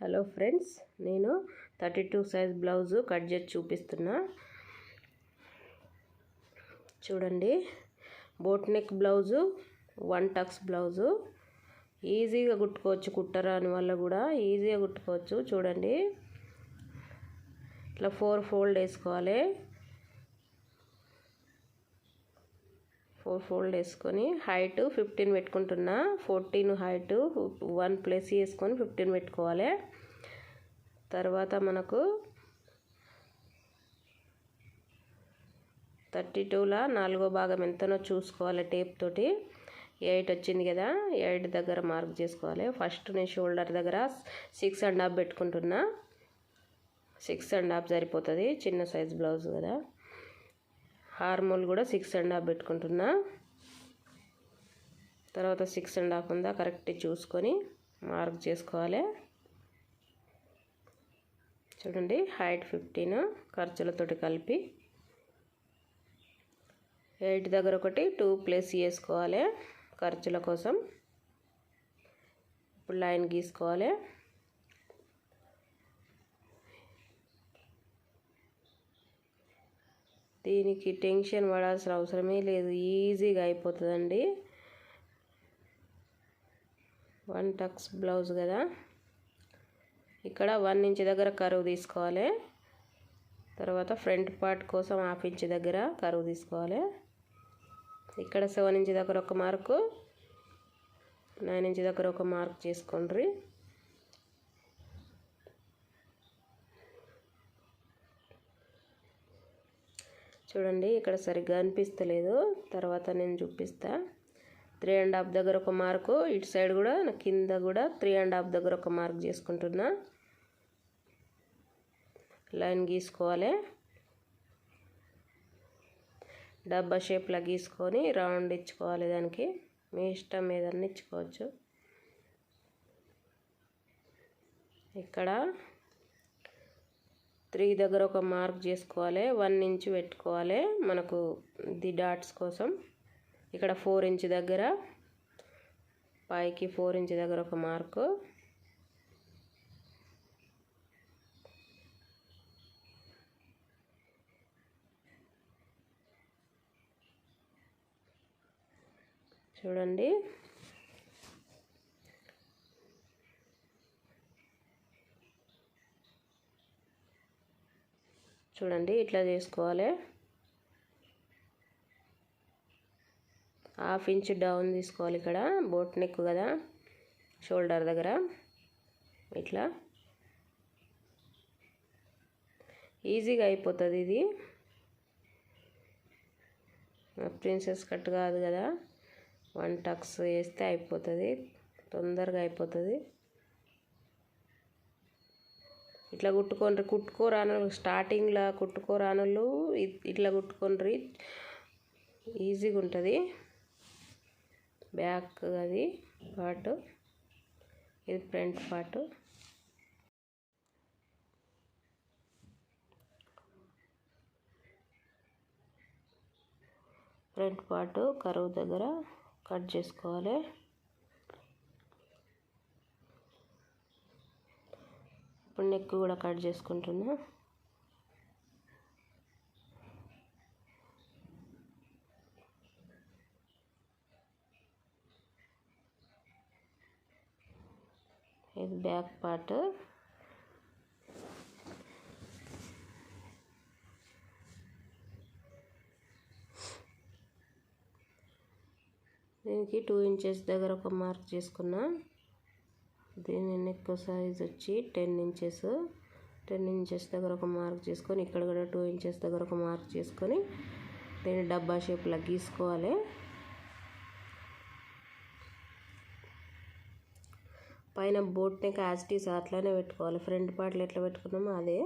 Hello friends, నేను 32 size blouse cut చేసి చూపిస్తున్నా. చూడండి, boat neck blouse, 1 tucks blouse ఈజీగా కుట్టుకోవచ్చు. కుట్టరాని వల్ల కూడా ఈజీగా కుట్టుకోవచ్చు. చూడండి, ఇట్లా 4 ఫోల్డ్ వేసుకోవాలి. 4 ఫోల్డ్ వేసుకొని హైట్ 15 పెట్టుకుంటున్నా. 14 హైట్ 1 ప్లస్ వేసుకొని 15 పెట్టుకోవాలి. తర్వాత మనకు 32లా 4వ భాగం ఎంతనో చూసుకోవాలి. టేప్ తోటి 8 వచ్చింది కదా, 8 దగ్గర మార్క్ చేసుకోవాలి. ఫస్ట్ నేను షోల్డర్ దగ్గర 6.5 పెట్టుకుంటున్నా. 6.5 సరిపోతుంది, చిన్న సైజ్ బ్లౌజ్ కదా. హార్మోల్ కూడా 6.5 పెట్టుకుంటున్నా. తర్వాత 6.5 ఉందా కరెక్ట్ చూసుకొని మార్క్ చేసుకోవాలి. చూడండి, హైట్ 15 ఖర్చులతోటి కలిపి 8 దగ్గర ఒకటి 2 ప్లస్ వేసుకోవాలి ఖర్చుల కోసం. ఇప్పుడు లైన్ గీసుకోవాలి. దీనికి టెన్షన్ పడాల్సిన అవసరమే లేదు, ఈజీగా అయిపోతుందండి. 1 టక్స్ బ్లౌజ్ కదా. ఇక్కడ 1 ఇంచ్ దగ్గర కరువు తీసుకోవాలి. తర్వాత ఫ్రంట్ పార్ట్ కోసం 1/2 ఇంచ్ దగ్గర కరువు తీసుకోవాలి. ఇక్కడ 7 ఇంచ్ దగ్గర ఒక మార్కు, 9 ఇంచ్ దగ్గర ఒక మార్క్ చేసుకోండి. చూడండి, ఇక్కడ సరిగ్గా అనిపిస్తలేదు, తర్వాత నేను చూపిస్తా. 3.5 దగ్గర ఒక మార్కు, ఇటు సైడ్ కూడా కింద కూడా 3.5 దగ్గర ఒక మార్క్ చేసుకుంటున్నా. లైన్ గీసుకోవాలి. డబ్బా షేప్లా గీసుకొని రౌండ్ ఇచ్చుకోవాలి. దానికి మీ ఇష్టం ఏదన్నా ఇచ్చుకోవచ్చు. ఇక్కడ 3 దగ్గర ఒక మార్క్ చేసుకోవాలి. 1 ఇంచ్ పెట్టుకోవాలి మనకు ది డాట్స్ కోసం. ఇక్కడ 4 ఇంచ్ దగ్గర పైకి 4 ఇంచ్ దగ్గర ఒక మార్కు. చూడండి, చూడండి ఇట్లా చేసుకోవాలి. 1/2 ఇంచ్ డౌన్ తీసుకోవాలి. ఇక్కడ బోట్ నెక్ కదా, షోల్డర్ దగ్గర ఇట్లా ఈజీగా అయిపోతుంది. ఇది ప్రిన్సెస్ కట్ కాదు కదా, 1 టక్స్ వేస్తే అయిపోతుంది, తొందరగా అయిపోతుంది. ఇట్లా కుట్టుకోరాను స్టార్టింగ్లో కుట్టుకోరానులు ఇట్లా కుట్టుకోండి, ఈజీగా ఉంటుంది. బ్యాక్ అది పార్ట్, ఇది ఫ్రంట్ పార్ట్. ఫ్రంట్ పార్ట్ కరువు దగ్గర కట్ చేసుకోవాలి. ఇప్పుడు నెక్ కూడా కట్ చేసుకుంటున్నా. ఇది బ్యాక్ పార్ట్. దీనికి 2 ఇంచెస్ దగ్గర ఒక మార్క్ చేసుకున్నా. దీని నెక్ సైజ్ వచ్చి 10 ఇంచెస్. 10 ఇంచెస్ దగ్గర ఒక మార్క్ చేసుకొని, ఇక్కడ కూడా 2 ఇంచెస్ దగ్గర ఒక మార్క్ చేసుకొని దీన్ని డబ్బా షేప్లా గీసుకోవాలి. పైన బోట్ నెక్ యాస్టీస్ అట్లానే పెట్టుకోవాలి. ఫ్రంట్ పార్ట్లో ఎట్లా పెట్టుకున్నామో అదే,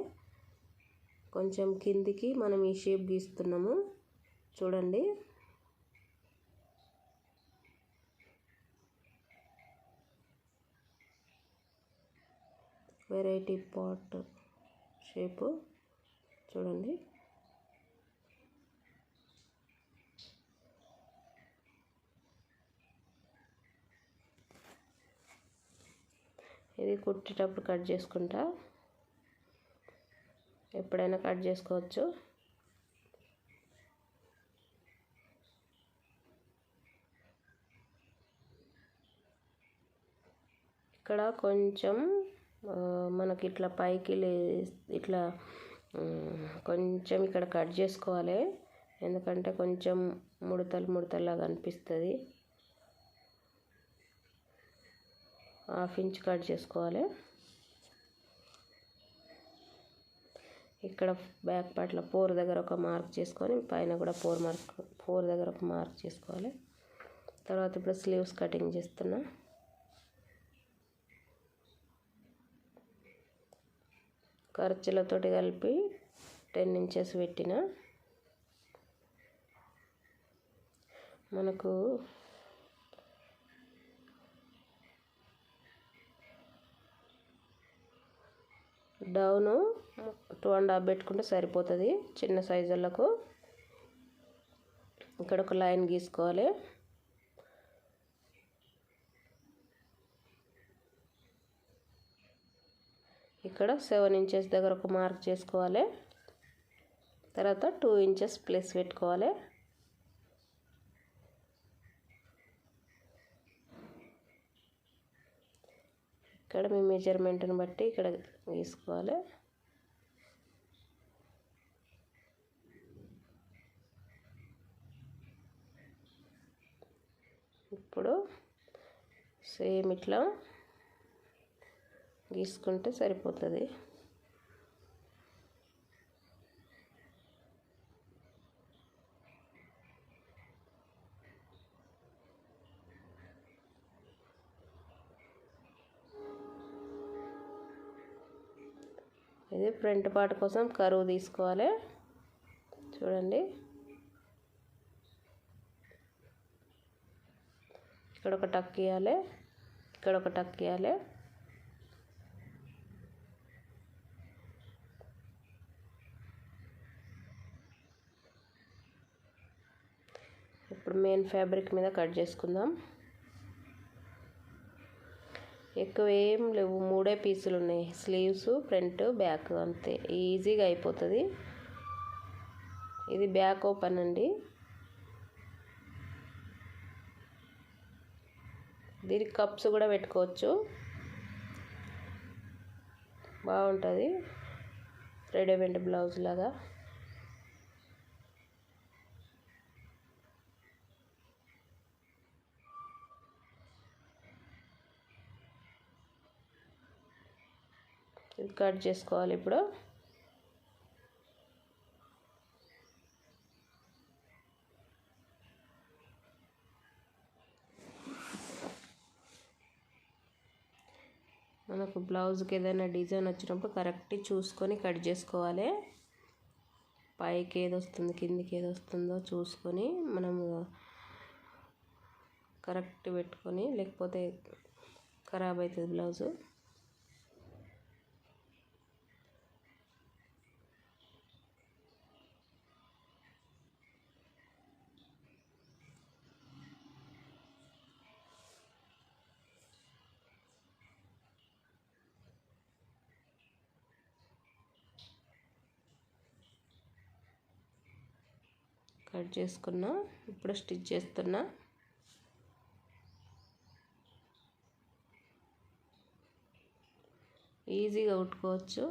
కొంచెం కిందికి మనం ఈ షేప్ గీస్తున్నాము. చూడండి, వెరైటీ పార్ట్ షేపు చూడండి. ఇది కుట్టేటప్పుడు కట్ చేసుకుంటా, ఎప్పుడైనా కట్ చేసుకోవచ్చు. ఇక్కడ కొంచెం మనకి ఇట్లా పైకి ఇట్లా కొంచెం ఇక్కడ కట్ చేసుకోవాలి, ఎందుకంటే కొంచెం ముడతలాగా అనిపిస్తుంది. 1/2 ఇంచ్ కట్ చేసుకోవాలి. ఇక్కడ బ్యాక్ పార్ట్లో 4 దగ్గర ఒక మార్క్ చేసుకొని పైన కూడా 4 దగ్గర ఒక మార్క్ చేసుకోవాలి. తర్వాత ఇప్పుడు స్లీవ్స్ కటింగ్ చేస్తున్నా. ఖర్చులతోటి కలిపి 10 ఇంచెస్ పెట్టిన. మనకు డౌను 2.5 పెట్టుకుంటే సరిపోతుంది చిన్న సైజులకు. ఇక్కడ ఒక లైన్ గీసుకోవాలి. ఇక్కడ 7 ఇంచెస్ దగ్గర ఒక మార్క్ చేసుకోవాలి. తర్వాత 2 ఇంచెస్ ప్లస్ పెట్టుకోవాలి. ఇక్కడ మీ మెజర్మెంట్ని బట్టి ఇక్కడ గీసుకోవాలి. ఇప్పుడు సేమ్ ఇట్లా గీసుకుంటే సరిపోతుంది. ఇది ఫ్రంట్ పార్ట్ కోసం కరువు తీసుకోవాలి. చూడండి, ఇక్కడ ఒక టక్ ఇవ్వాలి, ఇక్కడ ఒక టక్ ఇవ్వాలి. ఇప్పుడు మెయిన్ ఫ్యాబ్రిక్ మీద కట్ చేసుకుందాం. ఎక్కువ ఏం లేవు, 3 పీసులు ఉన్నాయి. స్లీవ్స్, ఫ్రంట్, బ్యాక్, అంతే. ఈజీగా అయిపోతుంది. ఇది బ్యాక్ ఓపెన్ అండి. దీనికి కప్స్ కూడా పెట్టుకోవచ్చు, బాగుంటుంది. రెడీమేడ్ బ్లౌజ్ లాగా. ఇది కట్ చేసుకోవాలి. ఇప్పుడు మనకు బ్లౌజ్కి ఏదైనా డిజైన్ వచ్చినప్పుడు కరెక్ట్ చూసుకొని కట్ చేసుకోవాలి. పైకి ఏది వస్తుంది, కిందికి ఏది వస్తుందో చూసుకొని మనము కరెక్ట్ పెట్టుకొని, లేకపోతే ఖరాబ్ అవుతుంది బ్లౌజు. కట్ చేసుకున్నా. ఇప్పుడు స్టిచ్ చేస్తున్నా. ఈజీగా కుట్టుకోవచ్చు.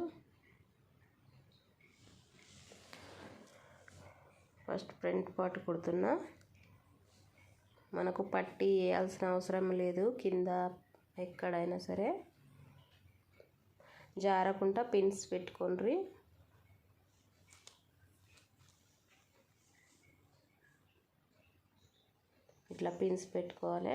ఫస్ట్ ఫ్రంట్ పార్ట్ కుడుతున్నా. మనకు పట్టీ వేయాల్సిన అవసరం లేదు. కింద ఎక్కడైనా సరే జారకుండా పిన్స్ పెట్టుకోండి. ఇట్లా పిన్స్ పెట్టుకోవాలి.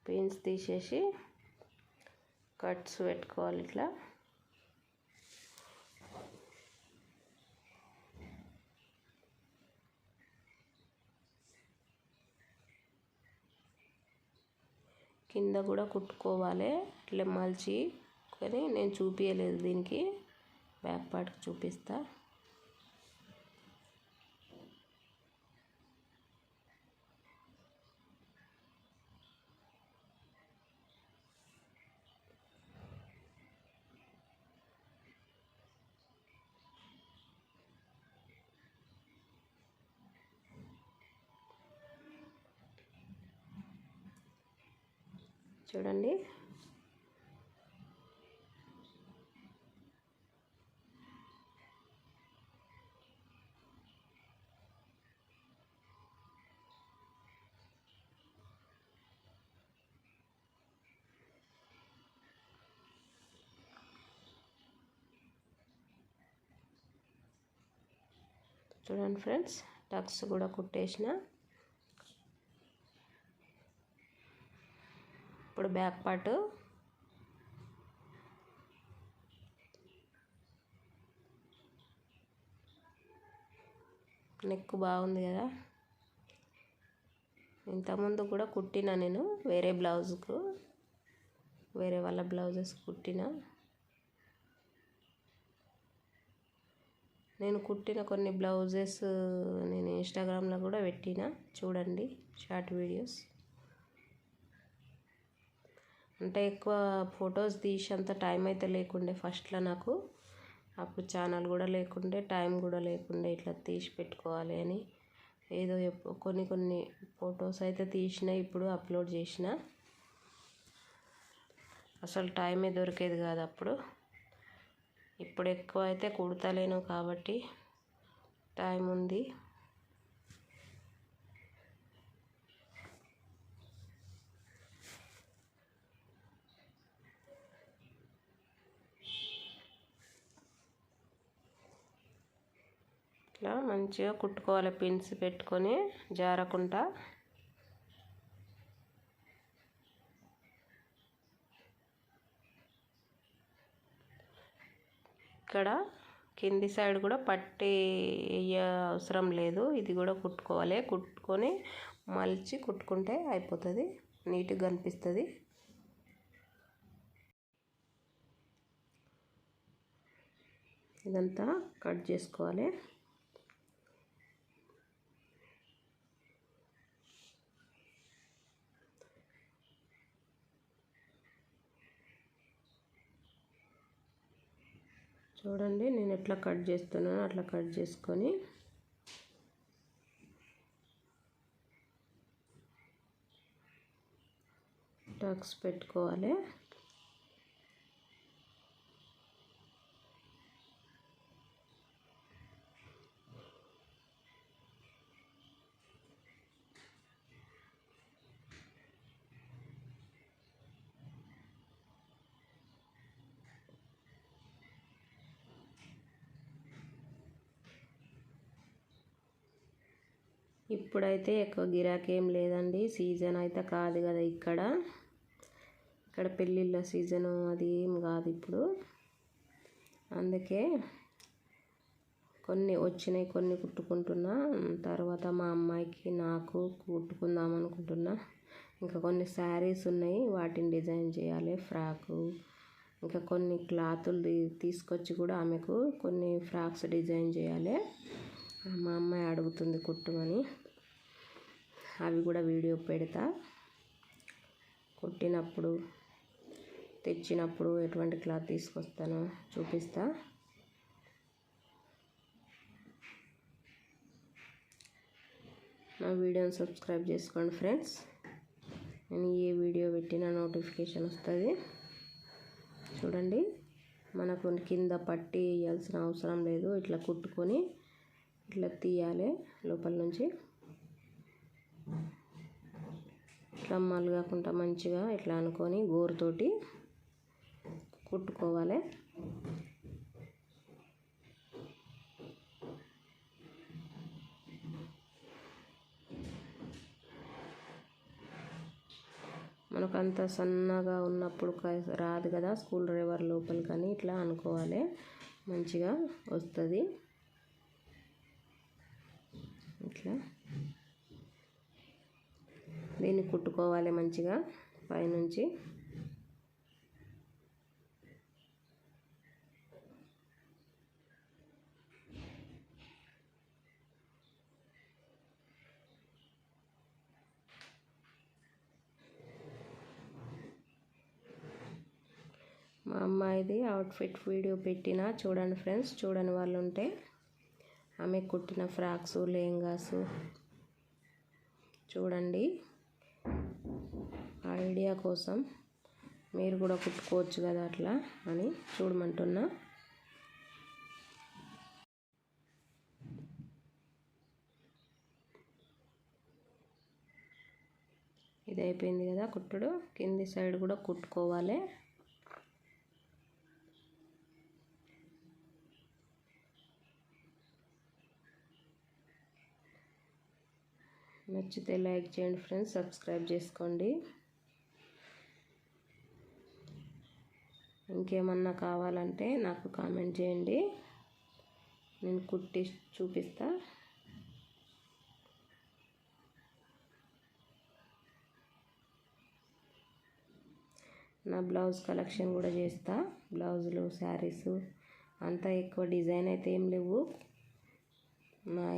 పిన్స్ తీసేసి కట్స్ పెట్టుకోవాలి ఇట్లా. కింద కూడా కుట్టుకోవాలి ఇట్లా మలిచి, కానీ నేను చూపించలేదు దీనికి, బ్యాక్ పార్ట్కి చూపిస్తా. చూడండి, చూడండి ఫ్రెండ్స్, టక్స్ కూడా కుట్టేసిన. ఇప్పుడు బ్యాక్ పార్ట్ నెక్ బాగుంది కదా. ఇంతకుముందు కూడా కుట్టిన నేను వేరే బ్లౌజ్కు, వేరే వాళ్ళ బ్లౌజెస్ కుట్టిన. నేను కుట్టిన కొన్ని బ్లౌజెస్ నేను ఇన్స్టాగ్రామ్లో కూడా పెట్టిన, చూడండి షార్ట్ వీడియోస్. అంటే ఎక్కువ ఫొటోస్ తీసేంత టైం అయితే లేకుండే ఫస్ట్లో నాకు, అప్పుడు ఛానల్ కూడా లేకుండే, టైం కూడా లేకుండే ఇట్లా తీసి పెట్టుకోవాలి అని. ఏదో కొన్ని ఫొటోస్ అయితే తీసిన, ఇప్పుడు అప్లోడ్ చేసిన. అసలు టైమే దొరికేది కాదు అప్పుడు. ఇప్పుడు ఎక్కువ అయితే కుడతలేను కాబట్టి టైం ఉంది. ఇట్లా మంచిగా కుట్టుకోవాలి, పిన్స్ పెట్టుకొని జారకుండా. ఇక్కడ కింది సైడ్ కూడా పట్టి అవసరం లేదు, ఇది కూడా కుట్టుకోవాలి. కుట్టుకొని మలిచి కుట్టుకుంటే అయిపోతుంది, నీట్గా కనిపిస్తుంది. ఇదంతా కట్ చేసుకోవాలి. చూడండి నేను ఎట్లా కట్ చేస్తున్నానో అట్లా కట్ చేసుకొని టక్స్ పెట్టుకోవాలి. ఇప్పుడైతే ఎక్కువ గిరాకీ ఏం లేదండి, సీజన్ అయితే కాదు కదా. ఇక్కడ పెళ్ళిళ్ళ సీజను అది ఏం కాదు ఇప్పుడు. అందుకే కొన్ని వచ్చినాయి, కొన్ని కుట్టుకుంటున్నా. తర్వాత మా అమ్మాయికి నాకు కుట్టుకుందాం అనుకుంటున్నా. ఇంకా కొన్ని శారీస్ ఉన్నాయి, వాటిని డిజైన్ చేయాలి, ఫ్రాకు. ఇంకా కొన్ని క్లాతులు తీసుకొచ్చి కూడా ఆమెకు కొన్ని ఫ్రాక్స్ డిజైన్ చేయాలి. మా అమ్మాయి అడుగుతుంది కుట్టమని, అవి కూడా వీడియో పెడతా. కుట్టినప్పుడు తెచ్చినప్పుడు ఎటువంటి క్లాత్ తీసుకొస్తానో చూపిస్తా. నా వీడియోని సబ్స్క్రైబ్ చేసుకోండి ఫ్రెండ్స్. నేను ఏ వీడియో పెట్టినా నోటిఫికేషన్ వస్తుంది. చూడండి, మనకు కింద పట్టి వేయాల్సిన అవసరం లేదు. ఇట్లా కుట్టుకొని ఇట్లా తీయాలి లోపల నుంచి. ఇట్లా మలగకుండా మంచిగా ఇట్లా అనుకొని గోరుతోటి కుట్టుకోవాలి. మనకు అంత సన్నగా ఉన్నప్పుడు రాదు కదా స్కూల్ డ్రైవర్ లోపల, కానీ ఇట్లా అనుకోవాలి, మంచిగా వస్తుంది. ఇట్లా దీన్ని కుట్టుకోవాలి మంచిగా. పైనుంచి. మా అమ్మాయిది అవుట్ఫిట్ వీడియో పెట్టిన చూడండి ఫ్రెండ్స్, చూడని వాళ్ళు ఉంటే ఆమె కుట్టిన ఫ్రాక్స్ లెహంగాసు చూడండి. ఐడియా కోసం మీరు కూడా కుట్టుకోవచ్చు కదా అట్లా అని చూడమంటున్నా. ఇది అయిపోయింది కదా కుట్టుడు, కింది సైడ్ కూడా కుట్టుకోవాలి. నచ్చితే లైక్ చేయండి ఫ్రెండ్స్, సబ్స్క్రైబ్ చేసుకోండి. ఇంకేమన్నా కావాలంటే నాకు కామెంట్ చేయండి, నేను కుట్టి చూపిస్తా. నా బ్లౌజ్ కలెక్షన్ కూడా చేస్తా. బ్లౌజులు, శారీసు అంతా ఎక్కువ డిజైన్ అయితే ఏం లేవు, నా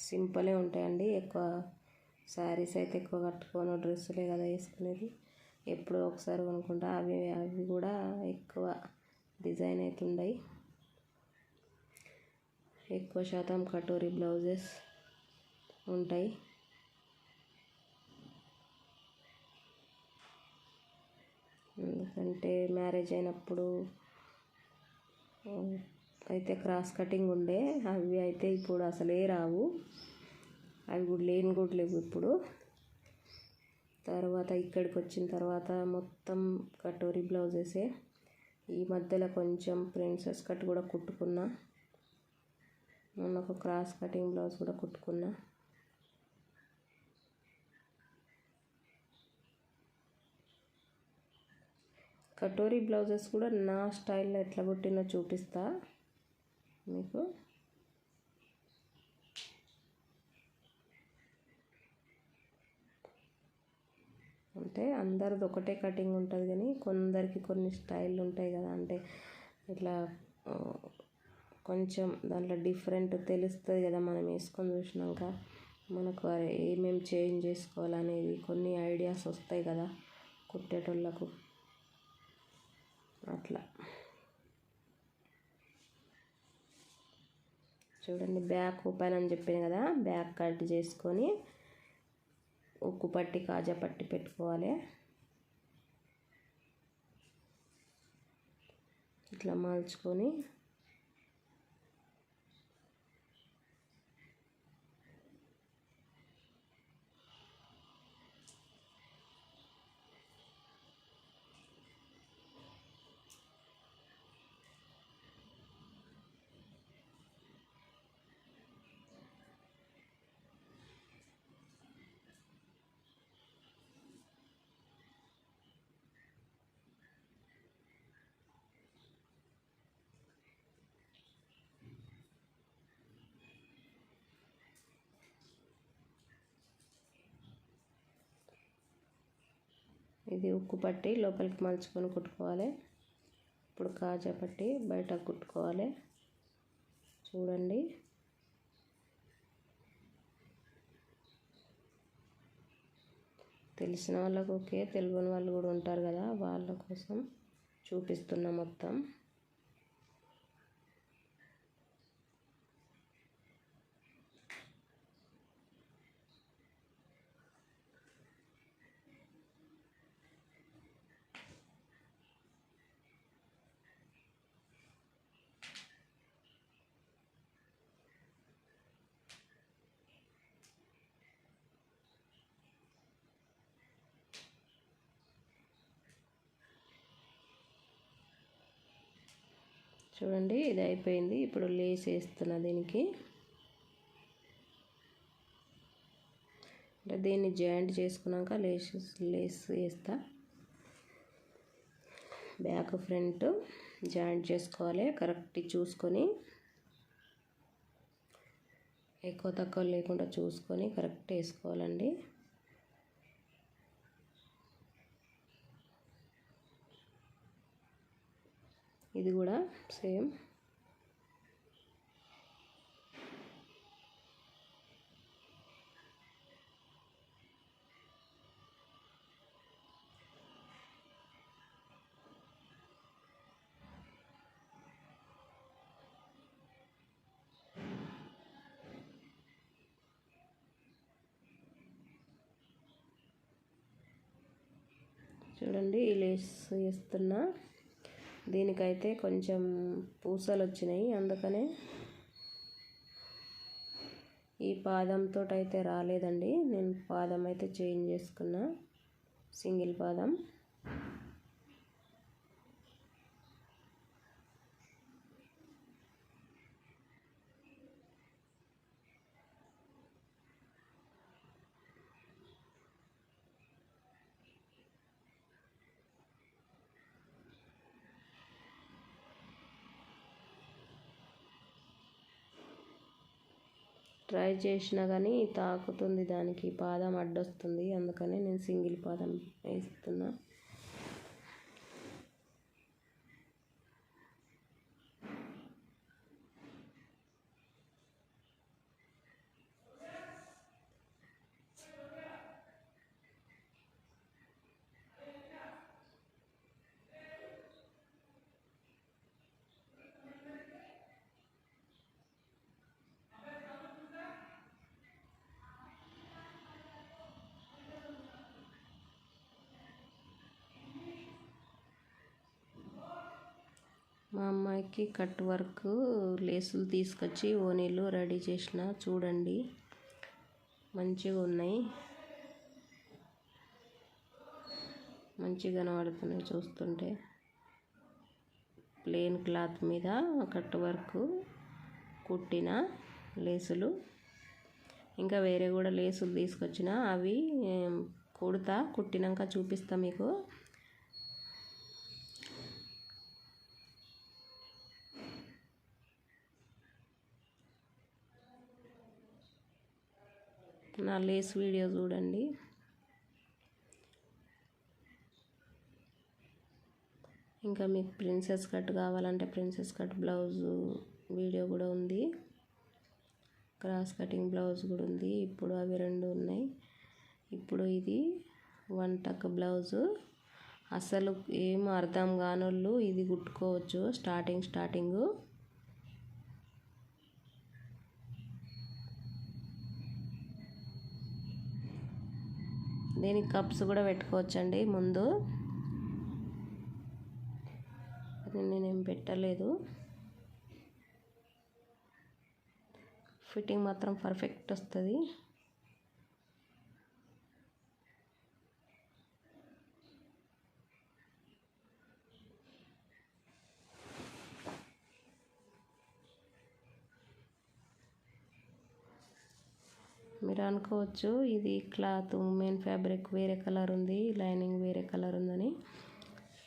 సింపులే ఉంటాయండి. ఎక్కువ శారీస్ అయితే ఎక్కువ కట్టుకోను, డ్రెస్సులే కదా వేసుకునేది, ఎప్పుడో ఒకసారి కొనుక్కుంటా. అవి కూడా ఎక్కువ డిజైన్ అయితే ఉండయి. ఎక్కువ శాతం కటోరీ బ్లౌజెస్ ఉంటాయి. ఎందుకంటే మ్యారేజ్ అయినప్పుడు అయితే క్రాస్ కటింగ్ ఉండే, అవి అయితే ఇప్పుడు అసలే రావు, అవి కూడా లేవు ఇప్పుడు. తర్వాత ఇక్కడికి వచ్చిన తర్వాత మొత్తం కటోరీ బ్లౌజెసే. ఈ మధ్యలో కొంచెం ప్రిన్సెస్ కట్ కూడా కుట్టుకున్నా, మొన్న ఒక క్రాస్ కటింగ్ బ్లౌజ్ కూడా కుట్టుకున్నా. కటోరీ బ్లౌజెస్ కూడా నా స్టైల్లో ఎట్లా కుట్టినో చూపిస్తా మీకు. అంటే అందరిది ఒకటే కటింగ్ ఉంటుంది, కానీ కొందరికి కొన్ని స్టైల్ ఉంటాయి కదా, అంటే ఇట్లా కొంచెం దాంట్లో డిఫరెంట్ తెలుస్తుంది కదా మనం వేసుకొని చూసినాక. మనకు ఏమేమి చేంజ్ చేసుకోవాలనేది కొన్ని ఐడియాస్ వస్తాయి కదా కుట్టేటోళ్ళకు, అట్లా. చూడండి, బ్యాక్ ఓపెన్ అని చెప్పాను కదా, బ్యాక్ కట్ చేసుకొని ఉక్కు పట్టి కాజా పట్టి పెట్టుకోవాలి. ఇట్లా మలుచుకొని ఇది ఉక్కు పట్టి లోపలికి మలుచుకొని కుట్టుకోవాలి. ఇప్పుడు కాజా పట్టి బయట కుట్టుకోవాలి. చూడండి, తెలిసిన వాళ్ళకు ఓకే, తెలియని వాళ్ళు కూడా ఉంటారు కదా, వాళ్ళ కోసం చూపిస్తున్నా మొత్తం. చూడండి, ఇది అయిపోయింది. ఇప్పుడు లేస్ వేస్తున్నా దీనికి. అంటే దీన్ని జాయింట్ చేసుకున్నాక లేస్ వేస్తా. బ్యాక్ ఫ్రంట్ జాయింట్ చేసుకోవాలి, కరెక్ట్ చూసుకొని, ఎక్కువ తక్కువ లేకుండా చూసుకొని కరెక్ట్ వేసుకోవాలండి. ఇది కూడా సేమ్. చూడండి ఈ లేస్ వేస్తున్నా, దీనికైతే కొంచెం పూసలు వచ్చినాయి, అందుకనే ఈ పాదంతో అయితే రాలేదండి. నేను పాదం అయితే చేంజ్ చేసుకున్నా, సింగిల్ పాదం. ట్రై చేసినా కానీ తాకుతుంది, దానికి పాదం అడ్డొస్తుంది, అందుకని నేను సింగిల్ పాదం వేస్తున్నా. మా అమ్మాయికి కట్ వర్క్ లేసులు తీసుకొచ్చి ఓనీలు రెడీ చేసిన, చూడండి మంచిగా ఉన్నాయి, మంచిగా కనబడుతున్నాయి చూస్తుంటే. ప్లెయిన్ క్లాత్ మీద కట్ వర్క్ కుట్టిన లేసులు. ఇంకా వేరే కూడా లేసులు తీసుకొచ్చిన, అవి కుట్టినాక చూపిస్తా మీకు. నా లేస్ వీడియో చూడండి. ఇంకా మీకు ప్రిన్సెస్ కట్ కావాలంటే ప్రిన్సెస్ కట్ బ్లౌజు వీడియో కూడా ఉంది, క్రాస్ కటింగ్ బ్లౌజ్ కూడా ఉంది. ఇప్పుడు అవి రెండు ఉన్నాయి. ఇప్పుడు ఇది 1 టక్ బ్లౌజు. అసలు ఏం అర్థం కానోళ్ళు ఇది కుట్టుకోవచ్చు స్టార్టింగ్. దీనికి కప్స్ కూడా పెట్టుకోవచ్చండి. ముందు నేనేం పెట్టలేదు. ఫిట్టింగ్ మాత్రం పర్ఫెక్ట్ వస్తుంది. మీరు అనుకోవచ్చు ఇది క్లాత్ మెయిన్ ఫ్యాబ్రిక్ వేరే కలర్ ఉంది, లైనింగ్ వేరే కలర్ ఉందని.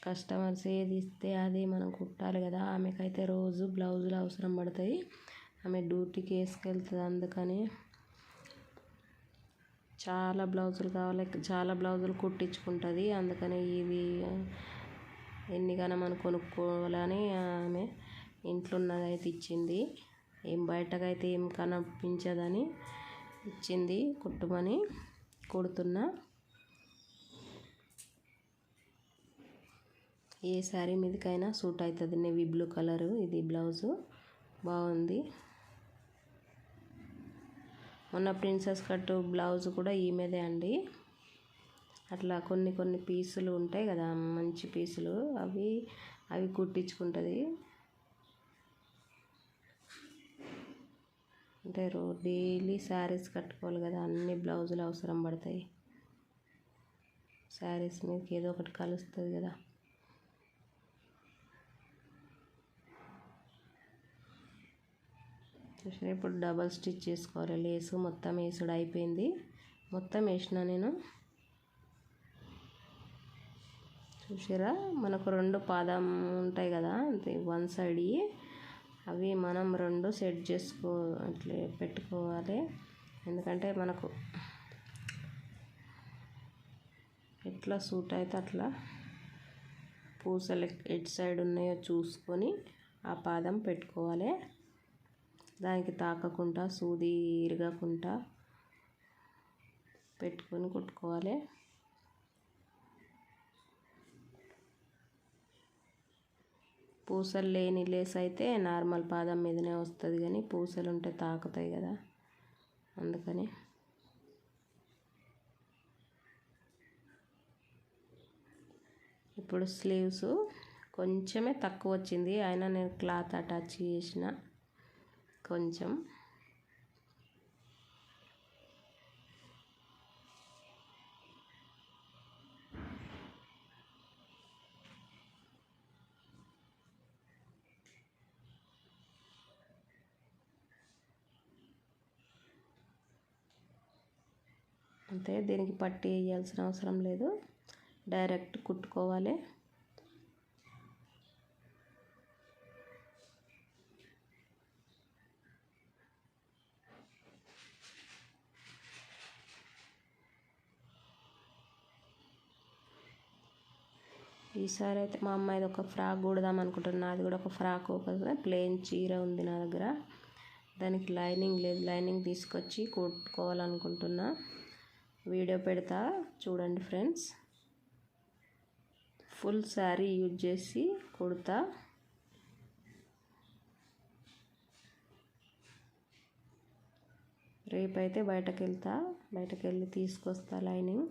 కస్టమర్స్ ఏది ఇస్తే అది మనం కుట్టాలి కదా. ఆమెకైతే రోజు బ్లౌజులు అవసరం పడతాయి, ఆమె డ్యూటీకి వేసుకెళ్తుంది, అందుకని చాలా బ్లౌజులు కావాలి, చాలా బ్లౌజులు కుట్టించుకుంటుంది. అందుకని ఇవి ఎన్నిగానో మనం కొనుక్కోవాలని ఆమె ఇంట్లో ఉన్నదైతే ఇచ్చింది, ఏం బయటకైతే ఏం కనిపించదని ఇచ్చింది, కుట్టుమని కుడుతున్నా. ఏ శారీ మీదకైనా సూట్ అవుతుంది. నేవీ బ్లూ కలరు ఇది బ్లౌజు, బాగుంది. మొన్న ప్రిన్సెస్ కట్ బ్లౌజ్ కూడా ఈమెదే అండి. అట్లా కొన్ని పీసులు ఉంటాయి కదా, మంచి పీసులు, అవి కుట్టించుకుంటుంది. అంటే డైలీ శారీస్ కట్టుకోవాలి కదా, అన్ని బ్లౌజులు అవసరం పడతాయి. శారీస్ మీదకి ఏదో ఒకటి కలుస్తుంది కదా. చూసినా, ఇప్పుడు డబల్ స్టిచ్ చేసుకోవాలి. లేసు మొత్తం వేసుడు అయిపోయింది, మొత్తం వేసిన నేను. చూసారా, మనకు 2 పాదం ఉంటాయి కదా, అంతే వన్ సైడ్, అవి మనం 2 సెట్ అట్లే పెట్టుకోవాలి. ఎందుకంటే మనకు ఎట్లా సూట్ అయితే అట్లా పూసలు ఎటు సైడ్ ఉన్నాయో చూసుకొని ఆ పాదం పెట్టుకోవాలి. దానికి తాకకుండా సూది ఇరగకుండా పెట్టుకొని కుట్టుకోవాలి. పూసలు లేని లేస్ అయితే నార్మల్ పాదం మీదనే వస్తుంది, కానీ పూసలు ఉంటే తాకుతాయి కదా, అందుకని ఇప్పుడు స్లీవ్స్ కొంచెమే తక్కువ వచ్చింది, అయినా నేను క్లాత్ అటాచ్ చేసిన కొంచెం. అంతే, దీనికి పట్టి వేయాల్సిన అవసరం లేదు, డైరెక్ట్ కుట్టుకోవాలి. ఈసారి అయితే మా అమ్మాయిది ఒక ఫ్రాక్ కుడదాం అనుకుంటున్నా. అది కూడా ఒక ఫ్రాక్, ఒక ప్లెయిన్ చీర ఉంది నా దగ్గర, దానికి లైనింగ్ లేదు. లైనింగ్ తీసుకొచ్చి కుట్టుకోవాలనుకుంటున్నా. వీడియో పెడతా చూడండి ఫ్రెండ్స్. ఫుల్ శారీ యూజ్ చేసి కుడతా. రేపైతే బయటకు వెళ్ళి తీసుకొస్తా లైనింగ్.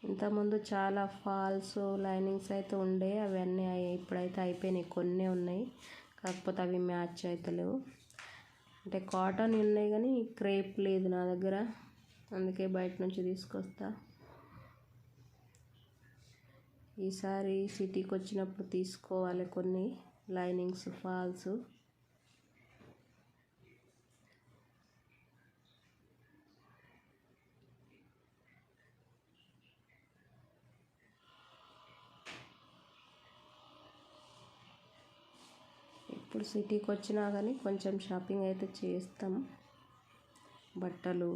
ఇంతకుముందు చాలా ఫాల్స్ లైనింగ్స్ అయితే ఉండే, అవన్నీ ఇప్పుడైతే అయిపోయినాయి. కొన్ని ఉన్నాయి, కాకపోతే అవి మ్యాచ్ అవుతలేవు. అంటే కాటన్ ఉన్నాయి కానీ క్రేప్ లేదు నా దగ్గర, అందుకే బయట నుంచి తీసుకొస్తా. ఈసారి సిటీకి వచ్చినప్పుడు తీసుకోవాలి కొన్ని లైనింగ్స్, ఫాల్స్. ఇప్పుడు సిటీకి వచ్చినా కానీ కొంచెం షాపింగ్ అయితే చేస్తాం. బట్టలు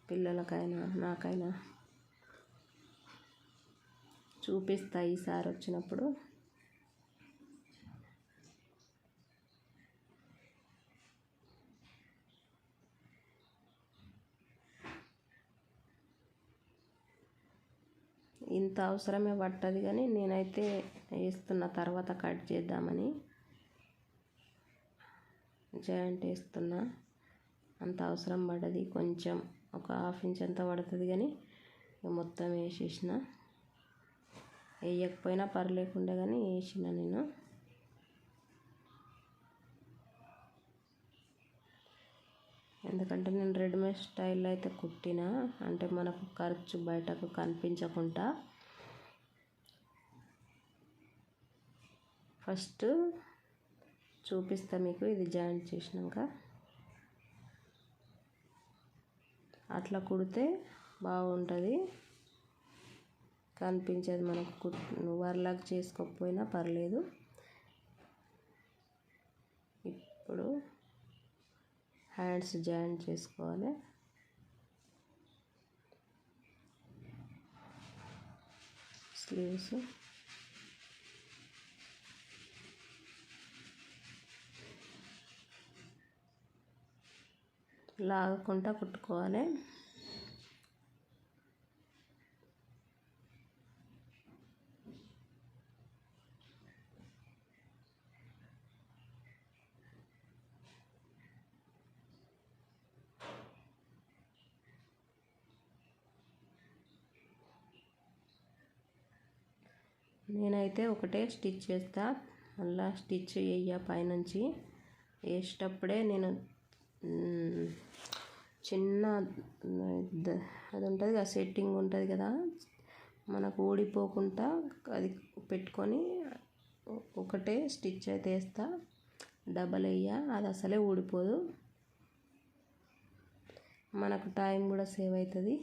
పిల్లలకైనా నాకైనా చూపిస్తా ఈసారి వచ్చినప్పుడు. ఇంత అవసరమే పట్టదు, కానీ నేనైతే వేస్తున్న తర్వాత కట్ చేద్దామని జాయింట్ వేస్తున్నా. అంత అవసరం పడది, కొంచెం ఒక 1/2 ఇంచ్ అంత పడుతుంది, కానీ మొత్తం వేసేసిన. వేయకపోయినా పర్లేకుండా కానీ వేసిన నేను. ఎందుకంటే నేను రెడీమేడ్ స్టైల్లో అయితే కుట్టిన, అంటే మనకు ఖర్చు బయటకు కనిపించకుండా. ఫస్ట్ చూపిస్తా మీకు, ఇది జాయింట్ చేసినాక. అట్లా కుడితే బాగుంటుంది, కనిపించేది మనకు. వర్లాగ్ చేసుకోకపోయినా పర్లేదు. ఇప్పుడు హ్యాండ్స్ జాయింట్ చేసుకోవాలి. స్లీవ్స్ లాగకుండా కుట్టుకోవాలి. నేనైతే ఒకటే స్టిచ్ చేస్తా, మళ్ళీ స్టిచ్ వేయ పైనుంచి. వేసేటప్పుడే నేను చిన్న అది ఉంటుంది కదా, సెట్టింగ్ ఉంటుంది కదా, మనకు ఊడిపోకుండా అది పెట్టుకొని ఒకటే స్టిచ్ అయితే వేస్తా. డబల్ వేయ, అది అసలే ఊడిపోదు. మనకు టైం కూడా సేవ్ అవుతుంది.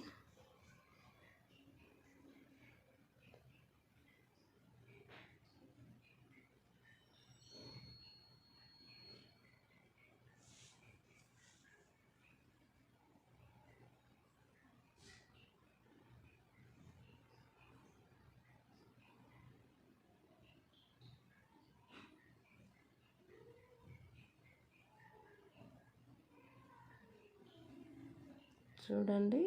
చూడండి,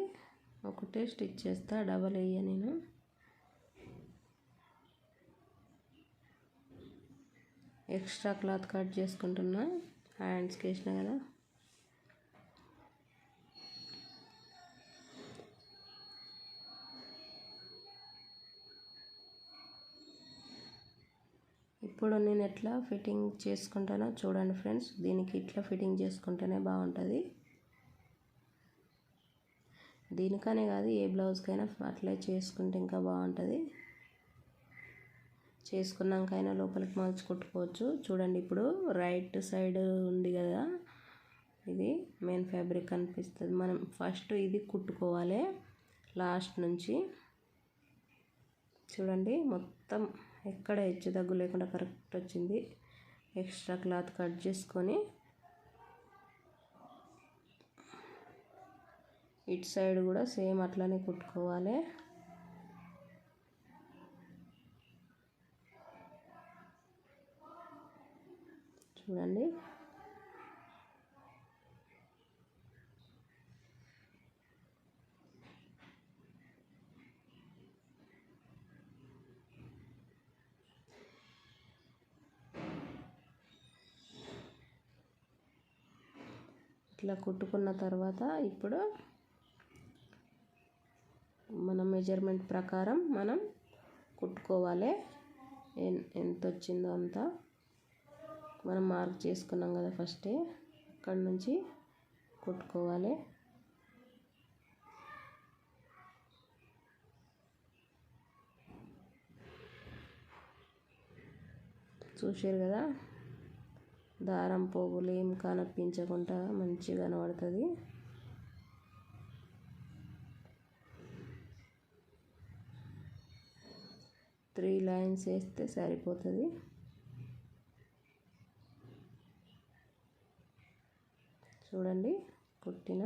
ఒకటే స్టిచ్ చేస్తా, డబల్ వేయ నేను. ఎక్స్ట్రా క్లాత్ కట్ చేసుకుంటున్నా, హ్యాండ్స్కి వేసిన కదా. ఇప్పుడు నేను ఎట్లా ఫిట్టింగ్ చేసుకుంటానో చూడండి ఫ్రెండ్స్. దీనికి ఇట్లా ఫిట్టింగ్ చేసుకుంటేనే బాగుంటుంది. దీనికనే కాదు, ఏ బ్లౌజ్కైనా అట్లే చేసుకుంటే ఇంకా బాగుంటుంది. చేసుకున్నాకైనా లోపలికి మలిచి కుట్టుకోవచ్చు. చూడండి, ఇప్పుడు రైట్ సైడ్ ఉంది కదా, ఇది మెయిన్ ఫ్యాబ్రిక్ కనిపిస్తుంది. మనం ఫస్ట్ ఇది కుట్టుకోవాలి లాస్ట్ నుంచి. చూడండి, మొత్తం ఎక్కడ హెచ్చు తగ్గు లేకుండా కరెక్ట్ వచ్చింది. ఎక్స్ట్రా క్లాత్ కట్ చేసుకొని ఇటు సైడ్ కూడా సేమ్ అట్లనే కుట్టుకోవాలి. చూడండి, ఇట్లా కుట్టుకున్న తర్వాత ఇప్పుడు మన మెజర్మెంట్ ప్రకారం మనం కుట్టుకోవాలి. ఎంత వచ్చిందో అంత మనం మార్క్ చేసుకున్నాం కదా ఫస్టే, అక్కడి నుంచి కుట్టుకోవాలి. చూసారు కదా, దారం పోగులు ఏం కనిపించకుండా మంచిగా కనబడుతుంది. త్రీ లైన్స్ వేస్తే సరిపోతుంది. చూడండి, కుట్టిన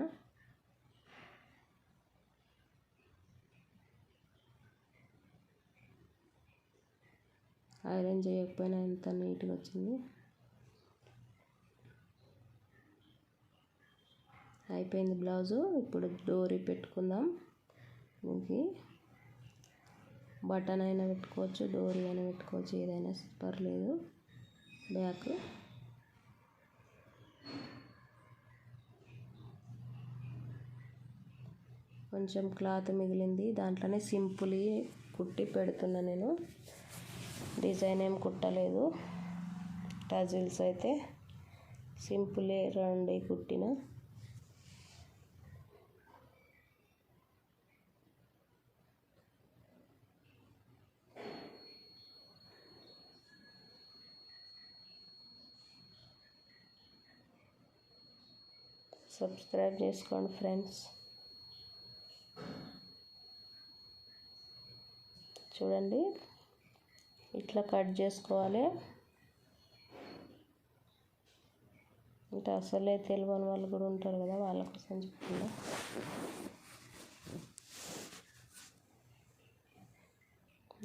ఐరన్ చేయకపోయినా ఎంత నీట్గా వచ్చింది. అయిపోయింది బ్లౌజు. ఇప్పుడు డోరీ పెట్టుకుందాం. దీనికి బటన్ అయినా పెట్టుకోవచ్చు, డోరీ అయినా పెట్టుకోవచ్చు, ఏదైనా పర్లేదు. బ్యాక్ కొంచెం క్లాత్ మిగిలింది, దాంట్లోనే సింపుల్ కుట్టి పెడుతున్నా నేను. డిజైన్ ఏం కుట్టలేదు. టజిల్స్ అయితే సింపులే రెండు కుట్టిన. సబ్స్క్రైబ్ చేసుకోండి ఫ్రెండ్స్. చూడండి, ఇట్లా కట్ చేసుకోవాలి. అంటే అసలే తెలియని వాళ్ళు కూడా ఉంటారు కదా, వాళ్ళ కోసం చెప్తున్నా.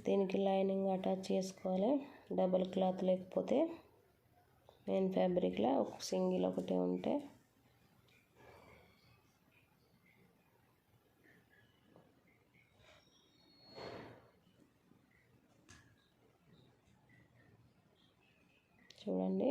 దీనికి లైనింగ్ అటాచ్ చేసుకోవాలి. డబుల్ క్లాత్ లేకపోతే మెయిన్ ఫ్యాబ్రిక్లో ఒక సింగిల్ ఒకటే ఉంటే చూడండి.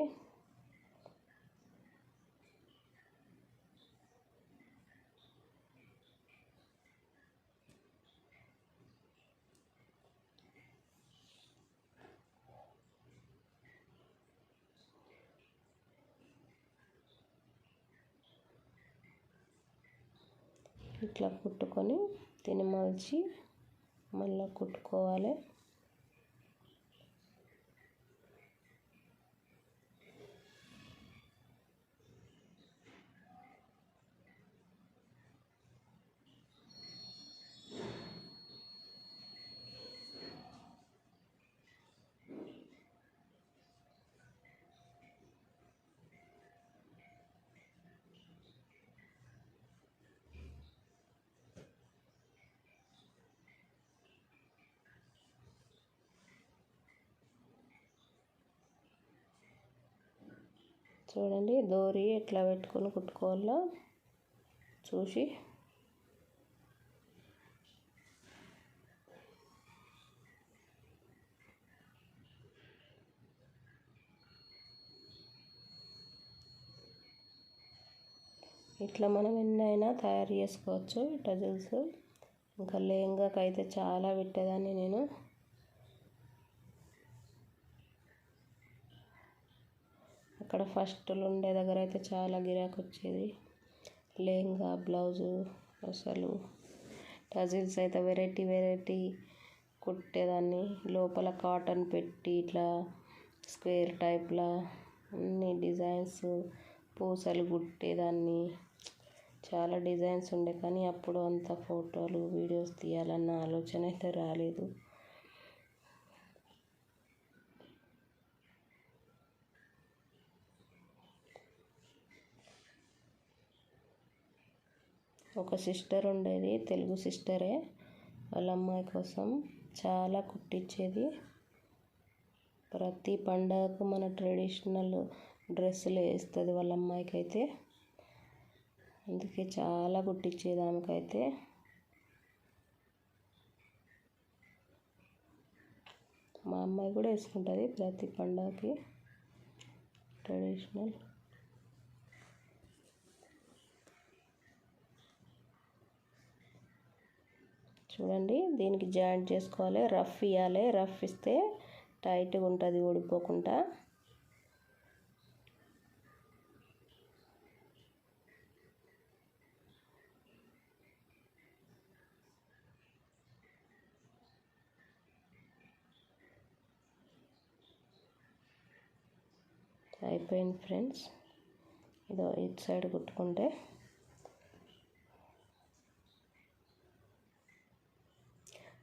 ఇట్లా కుట్టుకొని దీన్ని మలిచి మళ్ళీ కుట్టుకోవాలి. చూడండి దోరి ఎట్లా పెట్టుకొని కుట్టుకోవాలో చూసి ఇట్లా మనం ఎన్నైనా తయారు చేసుకోవచ్చు టజిల్స్. ఇంకా లెహంగాకి అయితే చాలా పెట్టేదాన్ని నేను. అక్కడ ఫస్ట్లో ఉండే దగ్గర అయితే చాలా గిరాకీ వచ్చేది. లెహంగా బ్లౌజు అసలు టజిల్స్ అయితే వెరైటీ కుట్టేదాన్ని. లోపల కాటన్ పెట్టి ఇట్లా స్క్వేర్ టైప్లా అన్ని డిజైన్స్ పూసలు కుట్టేదాన్ని. చాలా డిజైన్స్ ఉండే కానీ అప్పుడు అంత ఫోటోలు వీడియోస్ తీయాలన్న ఆలోచన అయితే రాలేదు. ఒక సిస్టర్ ఉండేది, తెలుగు సిస్టరే. వాళ్ళ అమ్మాయి కోసం చాలా కుట్టించేది. ప్రతి పండగకు మన ట్రెడిషనల్ డ్రెస్సులు వేస్తుంది వాళ్ళ అమ్మాయికి అయితే. అందుకే చాలా కుట్టించేది ఆమెకైతే. మా అమ్మాయి కూడా వేసుకుంటుంది ప్రతి పండగకి ట్రెడిషనల్. చూడండి దీనికి జాయింట్ చేసుకోవాలి, రఫ్ ఇవ్వాలి. రఫ్ ఇస్తే టైట్గా ఉంటుంది ఊడిపోకుండా. అయిపోయింది ఫ్రెండ్స్. ఇదో ఇటు సైడ్ కుట్టుకుంటే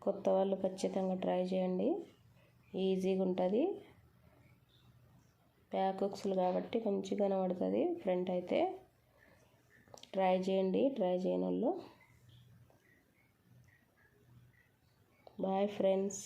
కొత్త వాళ్ళు ఖచ్చితంగా ట్రై చేయండి. ఈజీగా ఉంటుంది. బ్యాక్ హుక్స్లు కాబట్టి మంచిగా కనబడుతుంది ఫ్రంట్ అయితే. ట్రై చేయండి ట్రై చేయని వాళ్ళు. Boy friends.